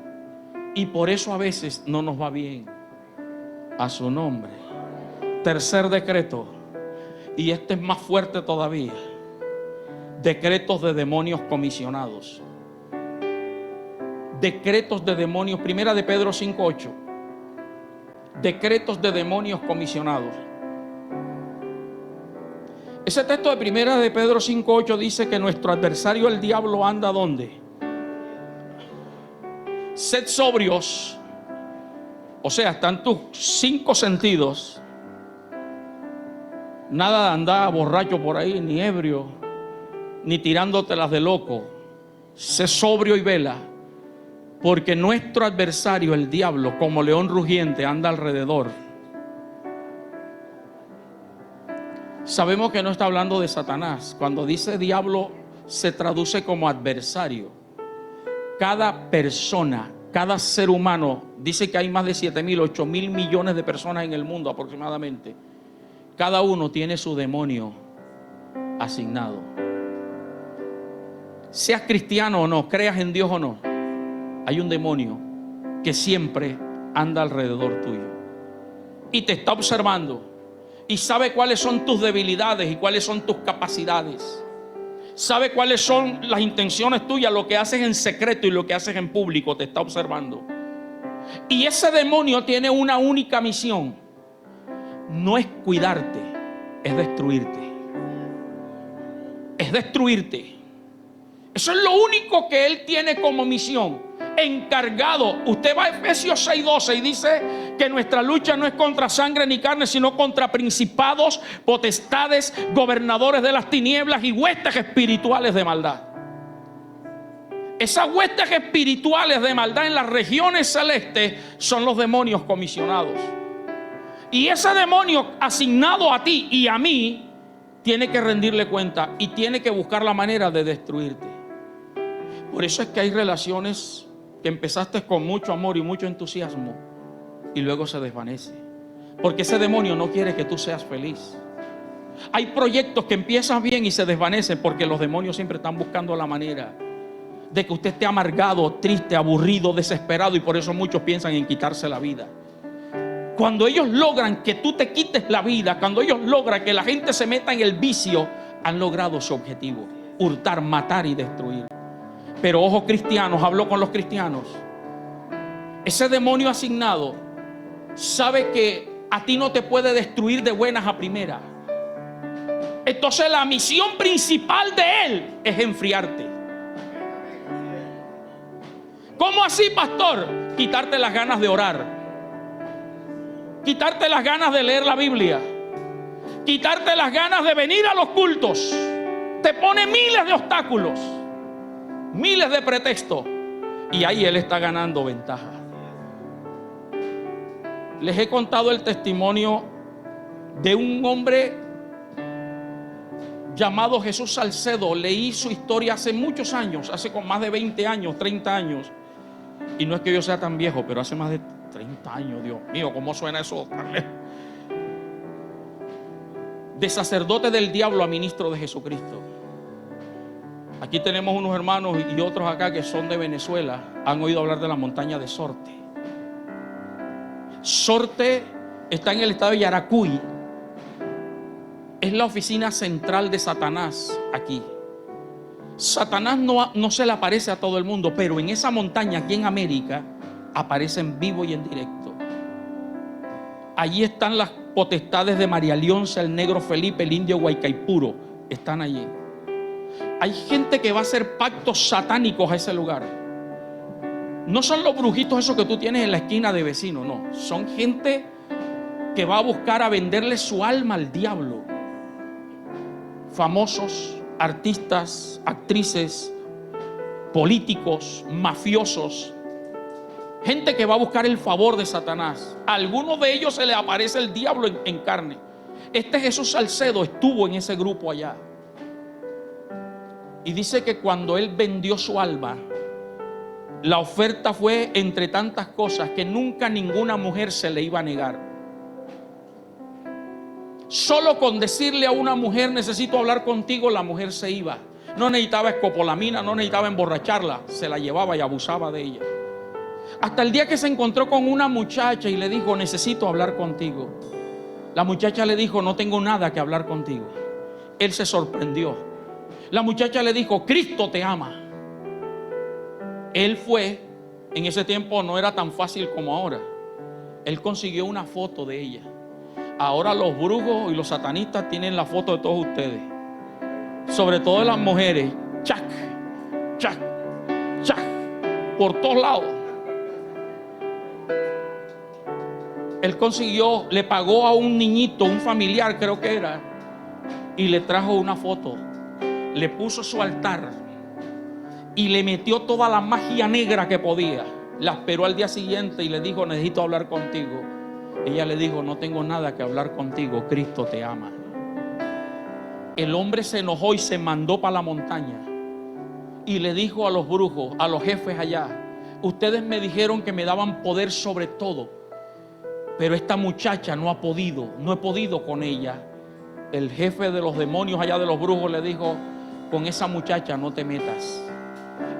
Y por eso a veces no nos va bien. A su nombre. Tercer decreto. Y este es más fuerte todavía. Decretos de demonios comisionados. Decretos de demonios. Primera de Pedro 5:8. Decretos de demonios comisionados. Ese texto de Primera de Pedro 5:8 dice que nuestro adversario el diablo anda ¿dónde? Sed sobrios, o sea, están tus 5 sentidos. Nada de andar borracho por ahí, ni ebrio, ni tirándotelas de loco. Sé sobrio y vela, porque nuestro adversario, el diablo, como león rugiente, anda alrededor. Sabemos que no está hablando de Satanás. Cuando dice diablo, se traduce como adversario. Cada persona, cada ser humano, dice que hay más de 7,000, 8,000 millones de personas en el mundo aproximadamente. Cada uno tiene su demonio asignado. Seas cristiano o no, creas en Dios o no, hay un demonio que siempre anda alrededor tuyo y te está observando y sabe cuáles son tus debilidades y cuáles son tus capacidades. Sabe cuáles son las intenciones tuyas, lo que haces en secreto y lo que haces en público, te está observando. Y ese demonio tiene una única misión. No es cuidarte, es destruirte. Es destruirte. Eso es lo único que él tiene como misión. Encargado. Usted va a Efesios 6:12 y dice que nuestra lucha no es contra sangre ni carne, sino contra principados, potestades, gobernadores de las tinieblas y huestes espirituales de maldad. Esas huestes espirituales de maldad en las regiones celestes son los demonios comisionados. Y ese demonio asignado a ti y a mí tiene que rendirle cuenta y tiene que buscar la manera de destruirte. Por eso es que hay relaciones que empezaste con mucho amor y mucho entusiasmo y luego se desvanece, porque ese demonio no quiere que tú seas feliz. Hay proyectos que empiezan bien y se desvanecen porque los demonios siempre están buscando la manera de que usted esté amargado, triste, aburrido, desesperado, y por eso muchos piensan en quitarse la vida. Cuando ellos logran que tú te quites la vida, cuando ellos logran que la gente se meta en el vicio, han logrado su objetivo: hurtar, matar y destruir. Pero ojo, cristianos, hablo con los cristianos. Ese demonio asignado sabe que a ti no te puede destruir de buenas a primeras. Entonces la misión principal de él es enfriarte. ¿Cómo así, pastor? Quitarte las ganas de orar, quitarte las ganas de leer la Biblia, quitarte las ganas de venir a los cultos. Te pone miles de obstáculos, miles de pretextos, y ahí él está ganando ventaja. Les he contado el testimonio de un hombre llamado Jesús Salcedo. Leí su historia hace muchos años, hace con más de 20 años, 30 años. Y no es que yo sea tan viejo, pero hace más de 30 años, Dios mío, ¿cómo suena eso? De sacerdote del diablo a ministro de Jesucristo. Aquí tenemos unos hermanos y otros acá que son de Venezuela. Han oído hablar de la montaña de Sorte. Sorte está en el estado de Yaracuy. Es la oficina central de Satanás aquí. Satanás no se le aparece a todo el mundo, pero en esa montaña aquí en América aparece en vivo y en directo. Allí están las potestades de María Leonza, el negro Felipe, el indio Guaycaipuro. Están allí. Hay gente que va a hacer pactos satánicos a ese lugar. No son los brujitos esos que tú tienes en la esquina de vecino, no. Son gente que va a buscar a venderle su alma al diablo. Famosos, artistas, actrices, políticos, mafiosos. Gente que va a buscar el favor de Satanás. A algunos de ellos se les aparece el diablo en carne. Este Jesús Salcedo estuvo en ese grupo allá. Y dice que cuando él vendió su alma, la oferta fue entre tantas cosas que nunca ninguna mujer se le iba a negar. Solo con decirle a una mujer, necesito hablar contigo, la mujer se iba. No necesitaba escopolamina, no necesitaba emborracharla, se la llevaba y abusaba de ella. Hasta el día que se encontró con una muchacha y le dijo, necesito hablar contigo. La muchacha le dijo, no tengo nada que hablar contigo. Él se sorprendió. La muchacha le dijo, Cristo te ama. Él fue, en ese tiempo no era tan fácil como ahora. Él consiguió una foto de ella. Ahora los brujos y los satanistas tienen la foto de todos ustedes. Sobre todo de las mujeres. Chac, chac, chac. Por todos lados. Él consiguió, le pagó a un niñito, un familiar creo que era, y le trajo una foto. Le puso su altar y le metió toda la magia negra que podía. La esperó al día siguiente y le dijo, necesito hablar contigo. Ella le dijo, no tengo nada que hablar contigo, Cristo te ama. El hombre se enojó y se mandó para la montaña y le dijo a los brujos, a los jefes allá, ustedes me dijeron que me daban poder sobre todo, pero esta muchacha no ha podido, no he podido con ella. El jefe de los demonios allá de los brujos le dijo, con esa muchacha no te metas.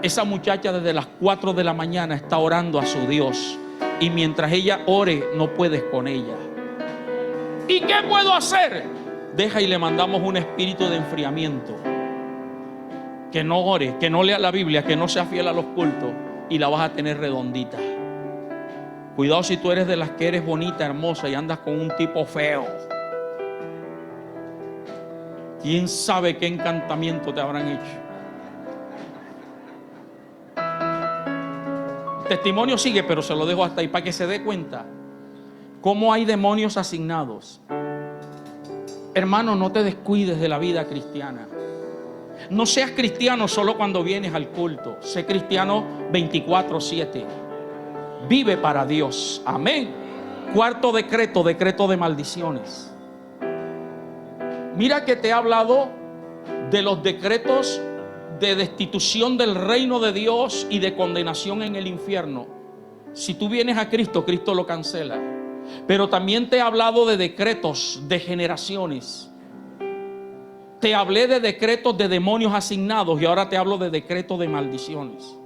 Esa muchacha desde las 4 de la mañana está orando a su Dios. Y mientras ella ore, no puedes con ella. ¿Y qué puedo hacer? Deja y le mandamos un espíritu de enfriamiento. Que no ore, que no lea la Biblia, que no sea fiel a los cultos. Y la vas a tener redondita. Cuidado si tú eres de las que eres bonita, hermosa y andas con un tipo feo. ¿Quién sabe qué encantamiento te habrán hecho? Testimonio sigue, pero se lo dejo hasta ahí para que se dé cuenta cómo hay demonios asignados. Hermano, no te descuides de la vida cristiana. No seas cristiano solo cuando vienes al culto. Sé cristiano 24/7. Vive para Dios. Amén. Cuarto decreto, decreto de maldiciones. Mira que te he hablado de los decretos de destitución del reino de Dios y de condenación en el infierno. Si tú vienes a Cristo, Cristo lo cancela. Pero también te he hablado de decretos de generaciones. Te hablé de decretos de demonios asignados y ahora te hablo de decretos de maldiciones.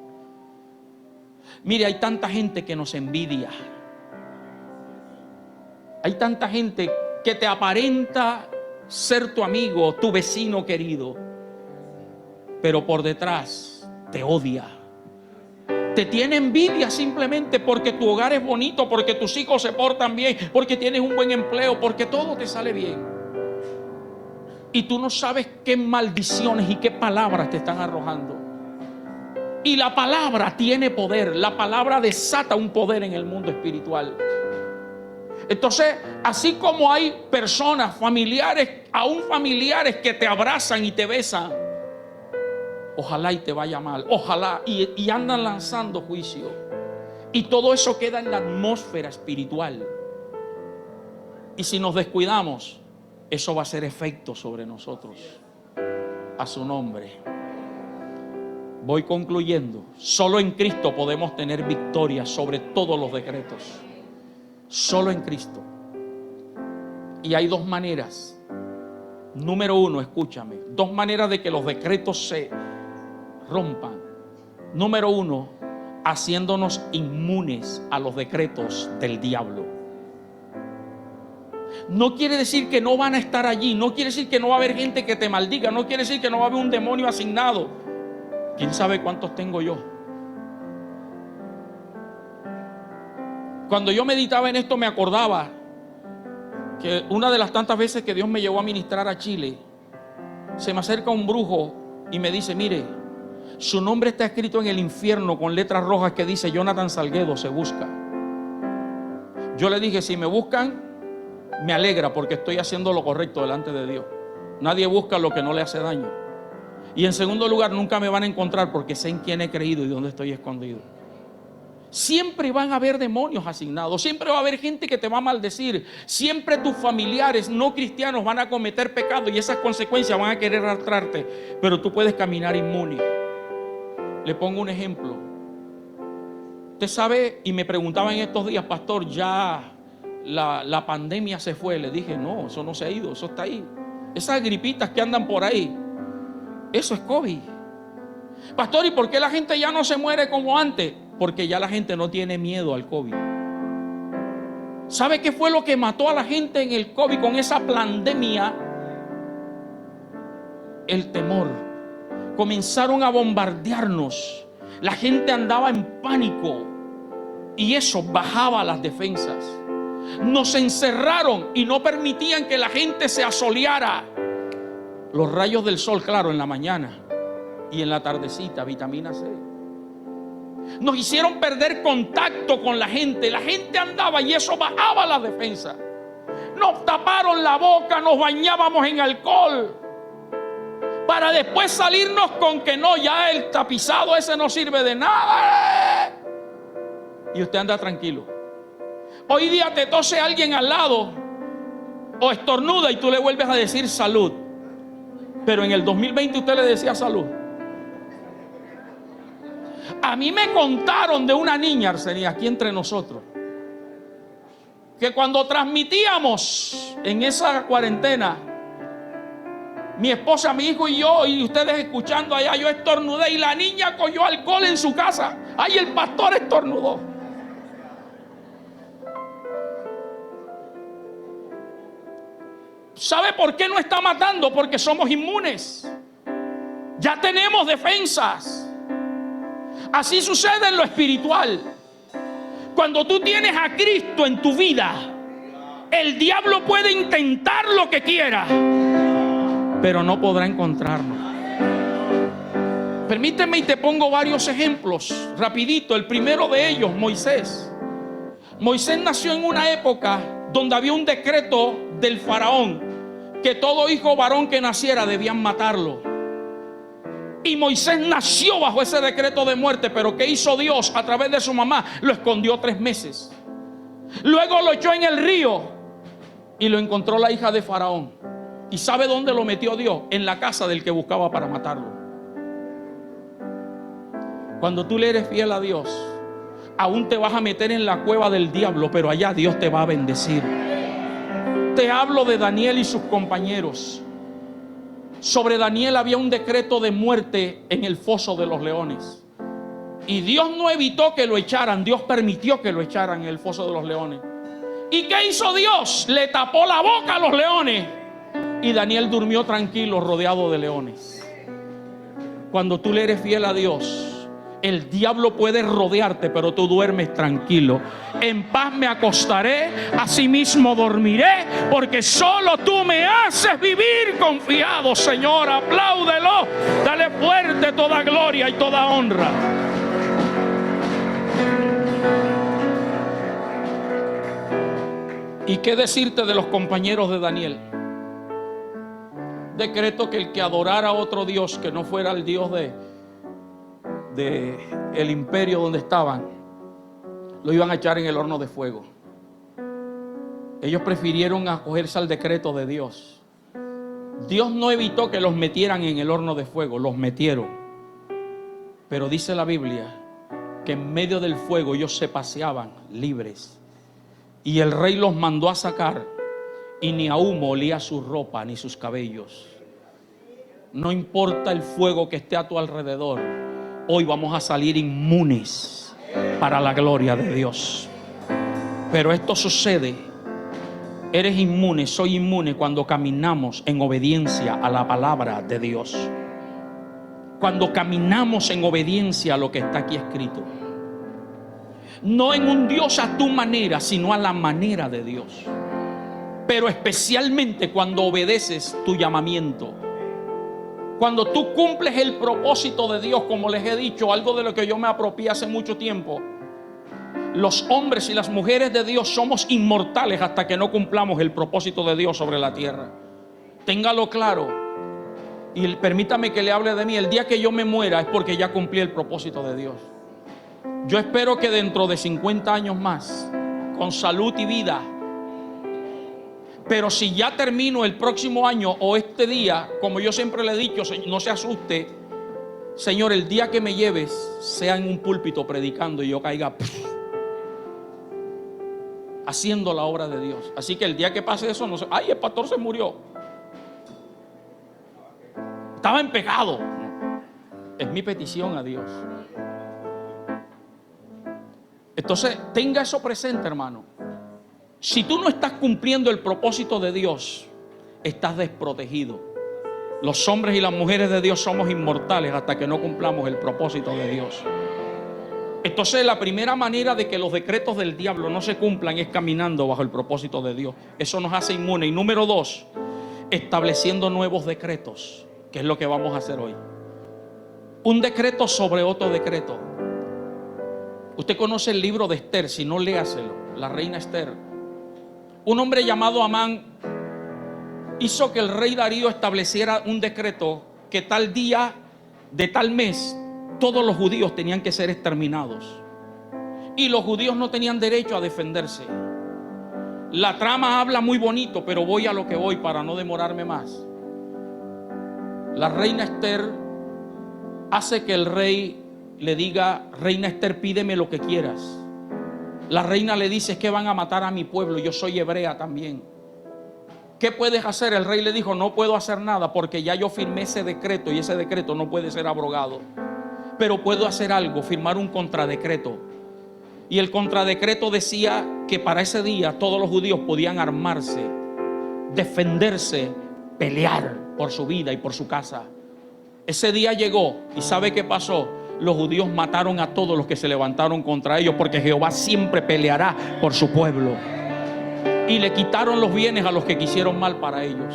Mire, hay tanta gente que nos envidia. Hay tanta gente que te aparenta ser tu amigo, tu vecino querido, pero por detrás te odia. Te tiene envidia simplemente porque tu hogar es bonito, porque tus hijos se portan bien, porque tienes un buen empleo, porque todo te sale bien. Y tú no sabes qué maldiciones y qué palabras te están arrojando. Y la palabra tiene poder. La palabra desata un poder en el mundo espiritual. Entonces, así como hay personas, familiares, aún familiares que te abrazan y te besan, ojalá y te vaya mal, ojalá, y andan lanzando juicio. Y todo eso queda en la atmósfera espiritual. Y si nos descuidamos, eso va a hacer efecto sobre nosotros. A su nombre. Voy concluyendo. Solo en Cristo podemos tener victoria sobre todos los decretos. Solo en Cristo. Y hay dos maneras. Número uno, escúchame. Dos maneras de que los decretos se rompan. Número uno, haciéndonos inmunes a los decretos del diablo. No quiere decir que no van a estar allí. No quiere decir que no va a haber gente que te maldiga. No quiere decir que no va a haber un demonio asignado. ¿Quién sabe cuántos tengo yo? Cuando yo meditaba en esto me acordaba que una de las tantas veces que Dios me llevó a ministrar a Chile, se me acerca un brujo y me dice, mire, su nombre está escrito en el infierno con letras rojas que dice Jonathan Salguedo se busca. Yo le dije, si me buscan, me alegra porque estoy haciendo lo correcto delante de Dios. Nadie busca lo que no le hace daño. Y en segundo lugar, nunca me van a encontrar porque sé en quién he creído y dónde estoy escondido. Siempre van a haber demonios asignados, siempre va a haber gente que te va a maldecir, siempre tus familiares no cristianos van a cometer pecado y esas consecuencias van a querer arrastrarte, pero tú puedes caminar inmune. Le pongo un ejemplo. Usted sabe, y me preguntaban en estos días, pastor, ya la pandemia se fue. Le dije, no, eso no se ha ido, eso está ahí. Esas gripitas que andan por ahí, eso es COVID. Pastor, ¿y por qué la gente ya no se muere como antes? Porque ya la gente no tiene miedo al COVID. ¿Sabe qué fue lo que mató a la gente en el COVID con esa pandemia? El temor. Comenzaron a bombardearnos. La gente andaba en pánico y eso bajaba las defensas. Nos encerraron y no permitían que la gente se asoleara. Los rayos del sol, claro, en la mañana y en la tardecita, vitamina C. Nos hicieron perder contacto con la gente. La gente andaba y eso bajaba la defensa. Nos taparon la boca, nos bañábamos en alcohol, para después salirnos con que no, ya el tapizado ese no sirve de nada. Y usted anda tranquilo. Hoy día te tose alguien al lado o estornuda y tú le vuelves a decir salud. Pero en el 2020 usted le decía salud. A mí me contaron de una niña, Arsenía, aquí entre nosotros, que cuando transmitíamos en esa cuarentena, mi esposa, mi hijo y yo, y ustedes escuchando allá, yo estornudé y la niña cogió alcohol en su casa. Ay, el pastor estornudó. ¿Sabe por qué no está matando? Porque somos inmunes. Ya tenemos defensas. Así sucede en lo espiritual. Cuando tú tienes a Cristo en tu vida, el diablo puede intentar lo que quiera, pero no podrá encontrarnos. Permíteme y te pongo varios ejemplos rapidito. El primero de ellos, Moisés. Moisés nació en una época donde había un decreto del faraón que todo hijo varón que naciera debían matarlo. Y Moisés nació bajo ese decreto de muerte. Pero ¿qué hizo Dios a través de su mamá? Lo escondió 3 meses. Luego lo echó en el río y lo encontró la hija de faraón. ¿Y sabe dónde lo metió Dios? En la casa del que buscaba para matarlo. Cuando tú le eres fiel a Dios, aún te vas a meter en la cueva del diablo, pero allá Dios te va a bendecir. Te hablo de Daniel y sus compañeros. Sobre Daniel había un decreto de muerte en el foso de los leones. Y Dios no evitó que lo echaran, Dios permitió que lo echaran en el foso de los leones. ¿Y qué hizo Dios? Le tapó la boca a los leones. Y Daniel durmió tranquilo, rodeado de leones. Cuando tú le eres fiel a Dios, el diablo puede rodearte, pero tú duermes tranquilo. En paz me acostaré, asimismo dormiré, porque solo tú me haces vivir confiado. Señor, apláudelo. Dale fuerte toda gloria y toda honra. ¿Y qué decirte de los compañeros de Daniel? Decreto que el que adorara a otro Dios que no fuera el Dios de el imperio donde estaban, lo iban a echar en el horno de fuego. Ellos prefirieron acogerse al decreto de Dios. Dios no evitó que los metieran en el horno de fuego, los metieron. Pero dice la Biblia que en medio del fuego ellos se paseaban libres. Y el rey los mandó a sacar, y ni a humo olía su ropa ni sus cabellos. No importa el fuego que esté a tu alrededor, hoy vamos a salir inmunes para la gloria de Dios. Pero esto sucede, eres inmune, soy inmune cuando caminamos en obediencia a la palabra de Dios. Cuando caminamos en obediencia a lo que está aquí escrito. No en un Dios a tu manera, sino a la manera de Dios. Pero especialmente cuando obedeces tu llamamiento. Cuando tú cumples el propósito de Dios, como les he dicho, algo de lo que yo me apropié hace mucho tiempo. Los hombres y las mujeres de Dios somos inmortales hasta que no cumplamos el propósito de Dios sobre la tierra. Téngalo claro. Y permítame que le hable de mí. El día que yo me muera es porque ya cumplí el propósito de Dios. Yo espero que dentro de 50 años más, con salud y vida, pero si ya termino el próximo año o este día, como yo siempre le he dicho, no se asuste, Señor, el día que me lleves sea en un púlpito predicando y yo caiga haciendo la obra de Dios. Así que el día que pase eso, no sé, ay, el pastor se murió, estaba en pecado. Es mi petición a Dios. Entonces, tenga eso presente, hermano. Si tú no estás cumpliendo el propósito de Dios, estás desprotegido. Los hombres y las mujeres de Dios somos inmortales hasta que no cumplamos el propósito de Dios. Entonces, la primera manera de que los decretos del diablo no se cumplan es caminando bajo el propósito de Dios. Eso nos hace inmunes. Y número 2, estableciendo nuevos decretos, que es lo que vamos a hacer hoy. Un decreto sobre otro decreto. Usted conoce el libro de Esther, si no, léaselo. La reina Esther. Un hombre llamado Amán hizo que el rey Darío estableciera un decreto que tal día de tal mes todos los judíos tenían que ser exterminados y los judíos no tenían derecho a defenderse. La trama habla muy bonito, pero voy a lo que voy para no demorarme más. La reina Esther hace que el rey le diga: reina Esther, pídeme lo que quieras. La reina le dice: es que van a matar a mi pueblo, yo soy hebrea también. ¿Qué puedes hacer? El rey le dijo: no puedo hacer nada porque ya yo firmé ese decreto y ese decreto no puede ser abrogado. Pero puedo hacer algo, firmar un contradecreto. Y el contradecreto decía que para ese día todos los judíos podían armarse, defenderse, pelear por su vida y por su casa. Ese día llegó y ¿sabe qué pasó? Los judíos mataron a todos los que se levantaron contra ellos, porque Jehová siempre peleará por su pueblo. Y le quitaron los bienes a los que quisieron mal para ellos.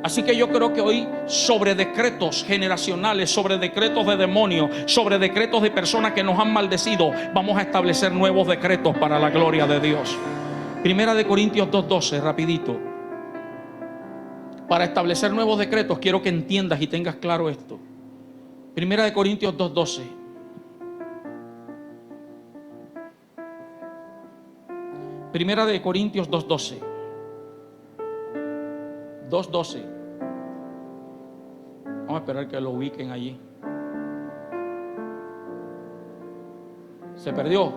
Así que yo creo que hoy, sobre decretos generacionales, sobre decretos de demonios, sobre decretos de personas que nos han maldecido, vamos a establecer nuevos decretos para la gloria de Dios. Primera de Corintios 2:12, rapidito. Para establecer nuevos decretos quiero que entiendas y tengas claro esto. Primera de Corintios 2:12. Primera de Corintios 2:12. 2:12. Vamos a esperar que lo ubiquen allí. ¿Se perdió?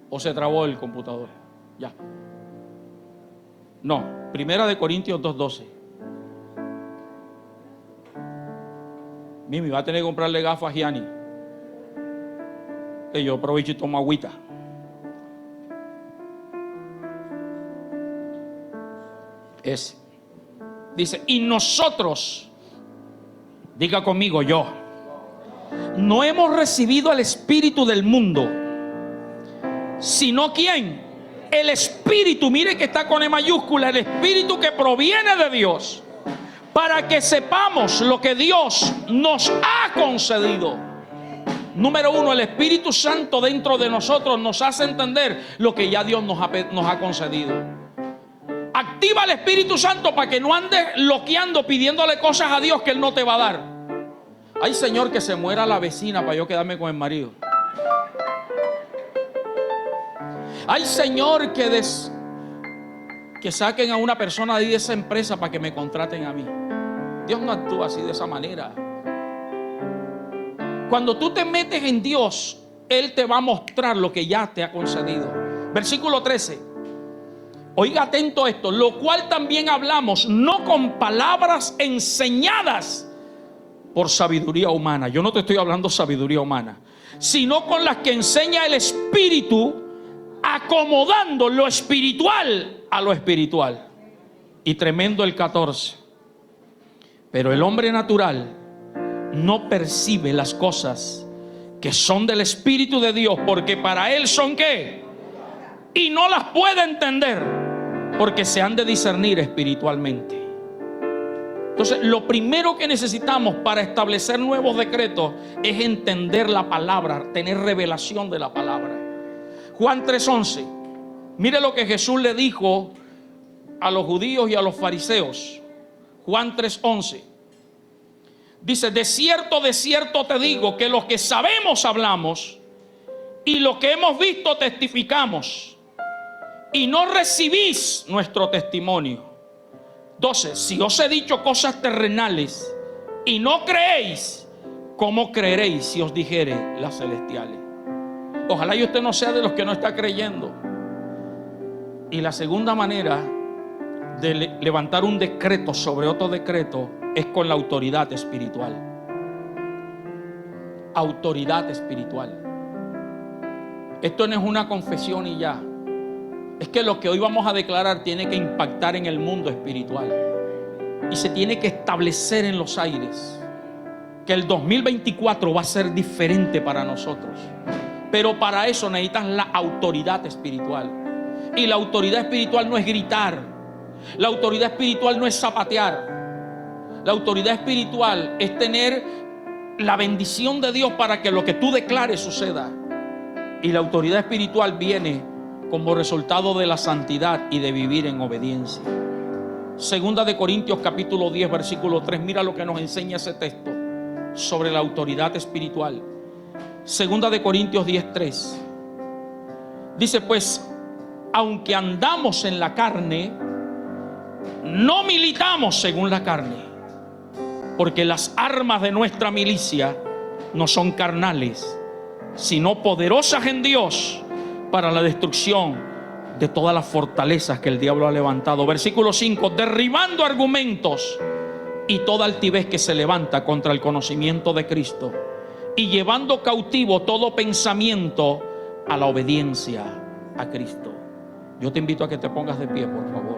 ¿O se trabó el computador? Ya. No, Primera de Corintios 2:12. Mimi, va a tener que comprarle gafas a Gianni. Que yo aprovecho y tomo agüita. Dice: y nosotros, diga conmigo, yo, no hemos recibido el espíritu del mundo, sino ¿quién? El espíritu, mire que está con E mayúscula, el espíritu que proviene de Dios, para que sepamos lo que Dios nos ha concedido. Número 1, el Espíritu Santo dentro de nosotros nos hace entender lo que ya Dios nos ha concedido. Activa el Espíritu Santo para que no andes loqueando pidiéndole cosas a Dios que Él no te va a dar. Ay, Señor, que se muera la vecina para yo quedarme con el marido. Ay, Señor, que saquen a una persona de esa empresa para que me contraten a mí. Dios no actúa así, de esa manera. Cuando tú te metes en Dios, Él te va a mostrar lo que ya te ha concedido. Versículo 13. Oiga atento a esto. Lo cual también hablamos, no con palabras enseñadas por sabiduría humana. Yo no te estoy hablando sabiduría humana, sino con las que enseña el Espíritu, acomodando lo espiritual a lo espiritual. Y tremendo el 14. Pero el hombre natural no percibe las cosas que son del Espíritu de Dios, porque para él son ¿qué? Y no las puede entender, porque se han de discernir espiritualmente. Entonces, lo primero que necesitamos para establecer nuevos decretos es entender la palabra, tener revelación de la palabra. Juan 3:11. Mire lo que Jesús le dijo a los judíos y a los fariseos. Juan 3:11. Dice, de cierto te digo que los que sabemos hablamos y lo que hemos visto testificamos y no recibís nuestro testimonio. 12, si os he dicho cosas terrenales y no creéis, ¿cómo creeréis si os dijere las celestiales? Ojalá y usted no sea de los que no está creyendo. Y la segunda manera de levantar un decreto sobre otro decreto es con la autoridad espiritual. Autoridad espiritual. Esto no es una confesión y ya. Es que lo que hoy vamos a declarar tiene que impactar en el mundo espiritual y se tiene que establecer en los aires. Que el 2024 va a ser diferente para nosotros. Pero para eso necesitas la autoridad espiritual. Y la autoridad espiritual no es gritar. La autoridad espiritual no es zapatear. La autoridad espiritual es tener la bendición de Dios para que lo que tú declares suceda. Y la autoridad espiritual viene como resultado de la santidad y de vivir en obediencia. Segunda de Corintios capítulo 10 versículo 3. Mira lo que nos enseña ese texto sobre la autoridad espiritual. Segunda de Corintios 10:3. Dice, pues aunque andamos en la carne, no militamos según la carne, porque las armas de nuestra milicia no son carnales, sino poderosas en Dios para la destrucción de todas las fortalezas que el diablo ha levantado. Versículo 5, derribando argumentos y toda altivez que se levanta contra el conocimiento de Cristo, y llevando cautivo todo pensamiento a la obediencia a Cristo. Yo te invito a que te pongas de pie, por favor.